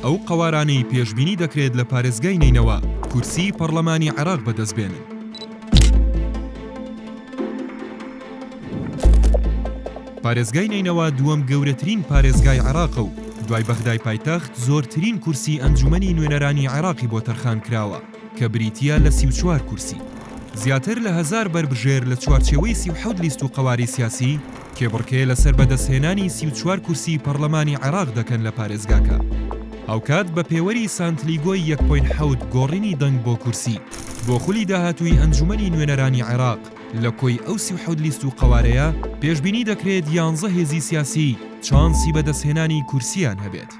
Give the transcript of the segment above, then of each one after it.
ئەو قەوارانەی پێشبینی دەکرێت لە پارێزگای نینەوە کورسی پەرلەمانی عێراق بەدەستبێنن. پارێزگای نینەوە دووەم گەورەترین پارێزگای عێراقە و دوای بەغدای پایتەخت زۆرترین کورسی ئەنجومەنی نوێنەرانی عێراقی بۆ تەرخان کراوە کە بریتیە لە 34 کورسی. زیاتر لە 1000 بربژێر لە چوارچێوەی 37 لیست و قەواری سیاسی کێبڕکێ لەسەر بەدەستهێنانی 34 کورسی پەرلەمانی عێراق دەکەن لە پارێزگاکە. هاوکات بە پێوەری سانتلیگۆی 1.7 گۆڕینی دەنگ بۆ کورسی بۆ خولی داهاتووی ئەنجومەنی نوێنەرانی عێراق لە کۆی ئەو 37 لیست و قەوارەیە پێشبینی دەکرێت 11 هێزی سیاسی چانسی بەدەستهێنانی کورسیان هەبێت.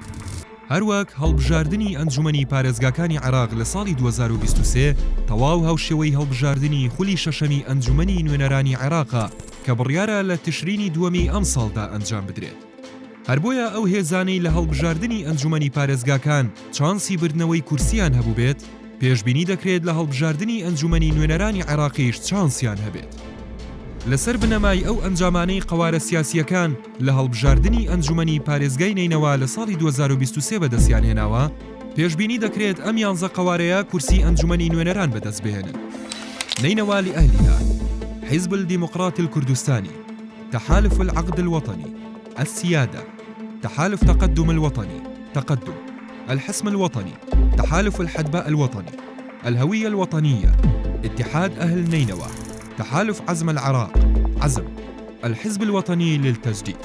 هەروەک هەڵبژاردننی ئەنجومەنی پارێزگاکانی عێراق لە ساڵی 2023 تەواو هاوشێوەی هەڵبژاردننی خولی شەشەمی ئەنجومەنی نوێنەرانی عێراقە کە بڕیارە لە تشرینی دووەمی ئەم ساڵدا ئەنجام بدرێت. هەر بۆیە ئەو هێزانەی لە هەڵبژاردننی ئەنجومەنی پارێزگاکان چانسی بردنەوەی کورسیان هەبوو بێت پێشبینی دەکرێت لە هەڵبژاردننی ئەنجومەنی نوێنەرانی عێراقیش چانسیان هەبێت. لەسەر بنەمای ئەو ئەنجامانەی قەوارە سیاسیەکان لە هەڵبژاردننی ئەنجومەنی پارێزگای نینەوە لە ساڵی 2023 بەدەستیان هێناوە پێشبینی دەکرێت ئەم 11 قەوارەیە کورسی ئەنجومەنی نوێنەران بەدەست بهێنن. نينوى لأهلها، حزب الديمقراطي الكردستاني، تحالف العقد الوطني، السيادة، تحالف تقدم الوطني، تقدم، الحسم الوطني، تحالف الحدباء الوطني، الهوية الوطنية، اتحاد أهل نينوى، تحالف عزم العراق، عزم، الحزب الوطني للتجديد.